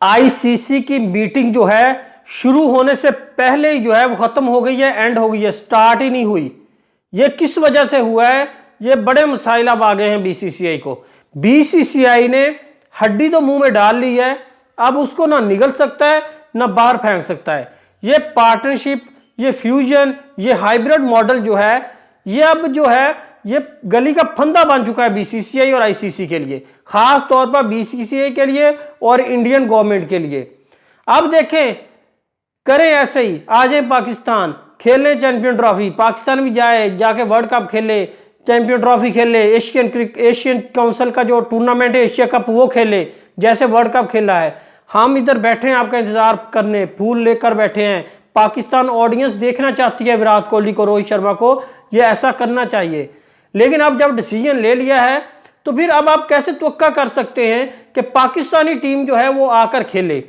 ICC की meeting जो है शुरू होने से पहले ही जो है वो खत्म हो गई है, एंड हो गई है, स्टार्ट ही नहीं हुई। ये किस वजह से हुआ है? ये बड़े मसाइल अब आ गए हैं बीसीसीआई को। बीसीसीआई ने हड्डी तो मुंह में डाल ली है, अब उसको ना निगल सकता है ना बाहर फेंक सकता है। ये पार्टनरशिप, ये फ्यूजन, ये हाइब्रिड मॉडल जो है, ये अब जो है ये गली का फंदा बन चुका है बीसीसीआई और आईसीसी के लिए, खास तौर पर बीसीसीआई के लिए और इंडियन गवर्नमेंट के लिए। अब देखें, करें ऐसे ही, आ जाए पाकिस्तान, खेलें चैंपियन ट्रॉफी, पाकिस्तान भी जाके वर्ल्ड कप खेले, चैंपियन ट्रॉफी खेले, एशियन काउंसिल का जो टूर्नामेंट है एशिया कप वो खेले, जैसे वर्ल्ड कप खेला है। हम इधर बैठे हैं आपका इंतजार करने, फूल लेकर बैठे हैं। पाकिस्तान ऑडियंस देखना चाहती है विराट कोहली को, रोहित शर्मा को, ये ऐसा करना चाहिए। लेकिन अब जब डिसीजन ले लिया है तो फिर अब आप कैसे तवक्का कर सकते हैं कि पाकिस्तानी टीम जो है वो आकर खेले?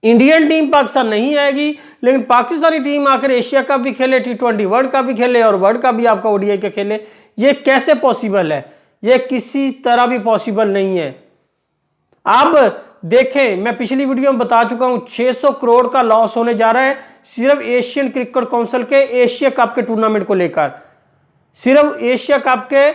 इंडियन टीम पाकिस्तान नहीं आएगी, लेकिन पाकिस्तानी टीम आकर एशिया कप भी खेले, T20 वर्ल्ड कप भी खेले और वर्ल्ड कप भी आपका ओडीआई के खेले। ये कैसे पॉसिबल है? ये किसी तरह भी पॉसिबल नहीं है। अब देखें, मैं पिछली वीडियो में बता चुका हूं, 600 करोड़ का लॉस होने जा रहा है सिर्फ एशियन क्रिकेट काउंसिल के एशिया कप के टूर्नामेंट को लेकर। सिर्फ एशिया कप के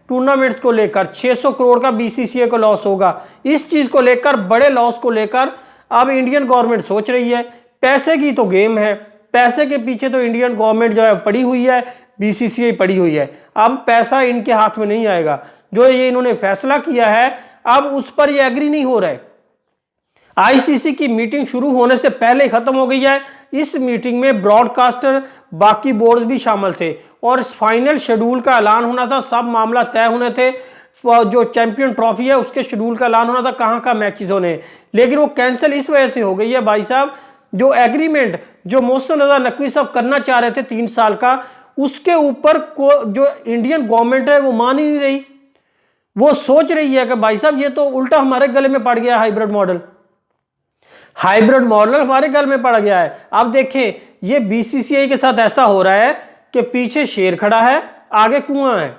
टूर्नामेंट्स को लेकर 600 करोड़ का बीसीसीआई को लॉस होगा। इस चीज को लेकर, बड़े लॉस को लेकर अब इंडियन गवर्नमेंट सोच रही है। पैसे की तो गेम है, पैसे के पीछे तो इंडियन गवर्नमेंट जो है पड़ी हुई है, बीसीसीआई पड़ी हुई है। अब पैसा इनके हाथ में नहीं आएगा। जो ये इन्होंने फैसला किया है अब उस पर ये एग्री नहीं हो रहे। आईसीसी की मीटिंग शुरू होने से पहले खत्म हो गई है। इस मीटिंग में ब्रॉडकास्टर, बाकी बोर्ड्स भी शामिल थे और फाइनल शेड्यूल का ऐलान होना था, सब मामला तय होने थे। जो चैंपियन ट्रॉफी है उसके शेड्यूल का ऐलान होना था, कहाँ कहाँ मैचेस होने, लेकिन वो कैंसिल इस वजह से हो गई है भाई साहब, जो एग्रीमेंट जो मोहसिन रजा नकवी साहब करना चाह रहे थे 3 साल का, उसके ऊपर जो इंडियन गवर्नमेंट है वो मान ही नहीं रही। वो सोच रही है कि भाई साहब ये तो उल्टा हमारे गले में पड़ गया, हाइब्रिड मॉडल हमारे गले में पड़ गया है। अब देखें, ये बीसीसीआई के साथ ऐसा हो रहा है कि पीछे शेर खड़ा है, आगे कुआं है।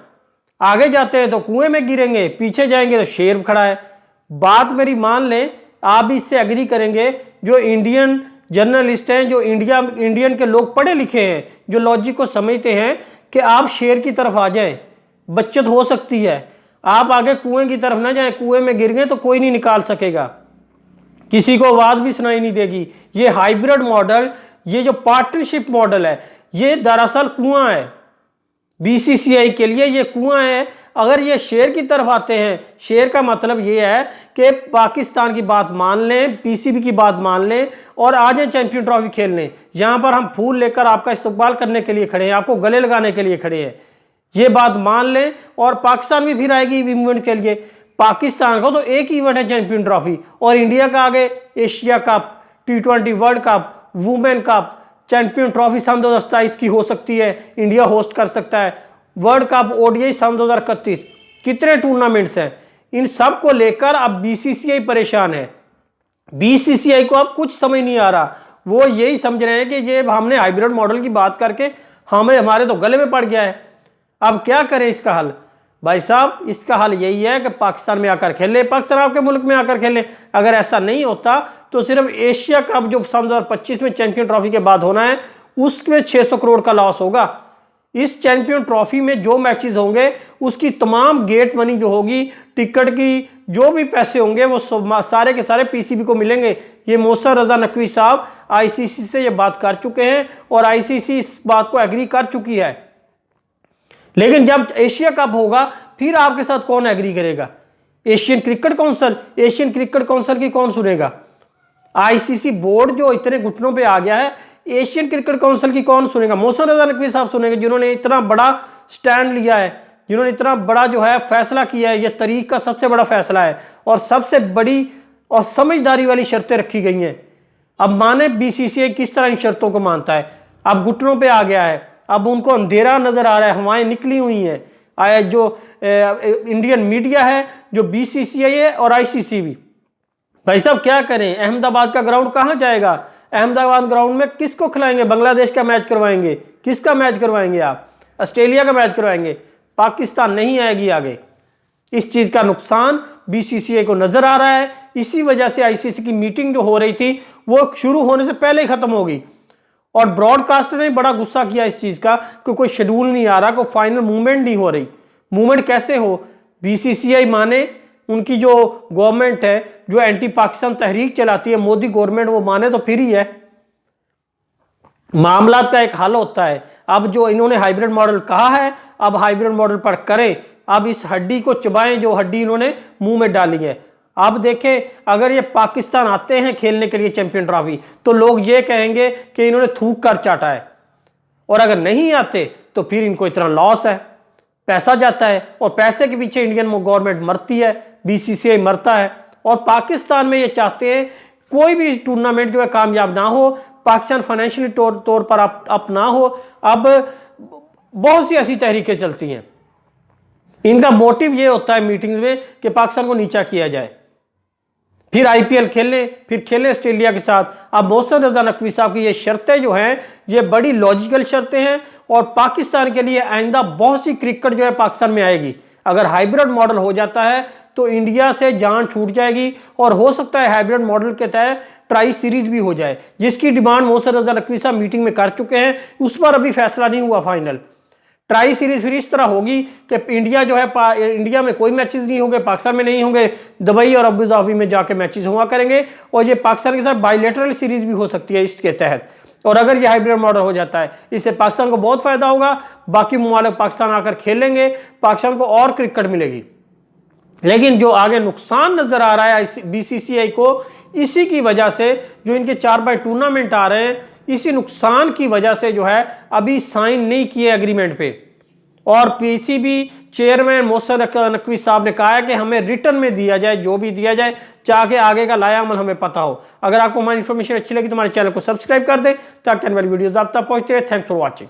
आगे जाते हैं तो कुएं में गिरेंगे, पीछे जाएंगे तो शेर खड़ा है। बात मेरी मान लें, आप भी इससे एग्री करेंगे। जो इंडियन जर्नलिस्ट हैं, जो इंडियन के लोग पढ़े लिखे हैं, जो लॉजिक को समझते हैं कि आप शेर की तरफ आ जाएं, बचत हो सकती है। आप आगे कुएं की तरफ ना जाएं, कुएं में गिर गए तो कोई नहीं निकाल सकेगा, किसी को आवाज भी सुनाई नहीं देगी। ये हाइब्रिड मॉडल, ये जो पार्टनरशिप मॉडल है, ये दरअसल कुआं है। बीसीसीआई के लिए ये कुआं है। अगर ये शेर की तरफ आते हैं, शेर का मतलब ये है कि पाकिस्तान की बात मान लें, पीसीबी की बात मान लें और आ जाए चैंपियन ट्रॉफी खेलने। यहां पर हम फूल लेकर आपका इस्तकबाल करने के लिए खड़े हैं, आपको गले लगाने के लिए खड़े हैं। ये बात मान लें और पाकिस्तान भी फिर आएगी इवेंट के लिए। पाकिस्तान का तो एक इवेंट है चैंपियन ट्रॉफी, और इंडिया का आगे Asia cup, T20 world cup, women cup, champion trophy सन 2027 की हो सकती है, इंडिया होस्ट कर सकता है, वर्ल्ड कप, ओडीआई सन 2031, कितने टूर्नामेंट्स हैं। इन सब को लेकर अब बीसीसीआई परेशान है। बीसीसीआई को अब कुछ समझ नहीं आ रहा। वो यही समझ रहे हैं कि ये हमने हाइब्रिड मॉडल की बात करके हमारे तो गले में पड़ गया है। अब क्या करें इसका हल? भाई साहब, इसका हल यही है कि पाकिस्तान में आकर खेले, पाकिस्तान आपके मुल्क में आकर खेले। अगर ऐसा नहीं होता तो सिर्फ एशिया कप जो सन 2025 में चैंपियन ट्रॉफी के बाद होना है, उसमें 600 करोड़ का लॉस होगा। इस चैंपियन ट्रॉफी में जो मैचेस होंगे उसकी तमाम गेट मनी जो होगी, टिकट की जो भी पैसे होंगे, वो सारे के सारे पीसीबी को मिलेंगे। ये मोहसिन रजा नकवी साहब आईसीसी से ये बात कर चुके हैं और आईसीसी इस बात को एग्री कर चुकी है। लेकिन जब एशिया कप होगा फिर आपके साथ कौन एग्री करेगा? एशियन क्रिकेट काउंसिल की कौन सुनेगा? आईसीसी बोर्ड जो इतने घुटनों पे आ गया है, एशियन क्रिकेट काउंसिल की कौन सुनेगा? मोहसिन रजा नकवी साहब सुनेंगे, जिन्होंने इतना बड़ा स्टैंड लिया है, जिन्होंने इतना बड़ा जो है फैसला किया है। ये तारीख का सबसे बड़ा फैसला है और सबसे बड़ी और समझदारी वाली शर्तें रखी गई हैं। अब माने बीसीसीआई किस तरह इन शर्तों को मानता है। अब घुटनों पे आ गया है, अब उनको अंधेरा नजर आ रहा है, हवाएं निकली हुई हैं। जो इंडियन मीडिया है, जो बीसीसीआई है और आईसीसी भी। भाई साहब क्या करें? अहमदाबाद का ग्राउंड कहाँ जाएगा? अहमदाबाद ग्राउंड में किसको खिलाएंगे? बांग्लादेश का मैच करवाएंगे? किसका मैच करवाएंगे आप? ऑस्ट्रेलिया का मैच करवाएंगे? पाकिस्तान नहीं आएगी आगे। इस चीज का नुकसान बीसीसीआई को नजर आ रहा है। इसी वजह से आईसीसी की मीटिंग जो हो रही थी वो शुरू होने से पहले ही खत्म होगी और ब्रॉडकास्टर ने बड़ा गुस्सा किया इस चीज का कि कोई शेड्यूल नहीं आ रहा, कोई फाइनल मूवमेंट नहीं हो रही। मूवमेंट कैसे हो? बीसीसीआई माने, उनकी जो गवर्नमेंट है जो एंटी पाकिस्तान तहरीक चलाती है मोदी गवर्नमेंट, वो माने तो फिर ही है मामला का एक हल होता है। अब जो इन्होंने हाइब्रिड मॉडल कहा है, अब हाइब्रिड मॉडल पर करें, अब इस हड्डी को चबाएं जो हड्डी इन्होंने मुंह में डाली है। अब देखें, अगर ये पाकिस्तान आते हैं खेलने के लिए चैंपियन ट्रॉफी तो लोग ये कहेंगे कि इन्होंने थूक कर चाटा है, और अगर नहीं आते तो फिर इनको इतना लॉस है, पैसा जाता है और पैसे के पीछे इंडियन गवर्नमेंट मरती है, बीसीसीआई मरता है। और पाकिस्तान में ये चाहते हैं कोई भी टूर्नामेंट जो है कामयाब ना हो, पाकिस्तान फाइनेंशियली तौर पर अप ना हो। अब बहुत सी ऐसी तहरीकें चलती हैं, इनका मोटिव ये होता है मीटिंग्स में कि पाकिस्तान को नीचा किया जाए, फिर आईपीएल खेले, फिर खेले ऑस्ट्रेलिया के साथ। अब मोहसिन रजा नकवी साहब की ये शर्तें जो हैं ये बड़ी लॉजिकल शर्तें हैं और पाकिस्तान के लिए आइंदा बहुत सी क्रिकेट जो है पाकिस्तान में आएगी। अगर हाइब्रिड मॉडल हो जाता है तो इंडिया से जान छूट जाएगी और हो सकता है हाइब्रिड मॉडल के तहत ट्राई सीरीज भी हो जाए, जिसकी डिमांड मोहसिन रजा नकवी साहब मीटिंग में कर चुके हैं। उस पर अभी फैसला नहीं हुआ फाइनल। ट्राई सीरीज फिर इस तरह होगी कि इंडिया जो है, इंडिया में कोई मैचेस नहीं होंगे, पाकिस्तान में नहीं होंगे, दुबई और अबू धाबी में जाके मैचेस हुआ करेंगे और ये पाकिस्तान के साथ बायलैटरल सीरीज भी हो सकती है इसके तहत। और अगर ये हाइब्रिड मॉडल हो जाता है, इससे पाकिस्तान को बहुत फायदा होगा, बाकी ममालिक पाकिस्तान आकर खेलेंगे, पाकिस्तान को और क्रिकेट मिलेगी। लेकिन जो आगे नुकसान नजर आ रहा है बीसीसीआई को, इसी की वजह से जो इनके 4 टूर्नामेंट आ रहे हैं, इसी नुकसान की वजह से जो है अभी साइन नहीं किए एग्रीमेंट पे। और पीसीबी चेयरमैन मोहसिन नकवी साहब ने कहा है कि हमें रिटर्न में दिया जाए, जो भी दिया जाए, चाहे आगे का लाया अमल हमें पता हो। अगर आपको हमारी इन्फॉर्मेशन अच्छी लगी तो हमारे चैनल को सब्सक्राइब कर दें ताकि आने वाली वीडियोस आप तक पहुंचते रहे। Thanks for watching.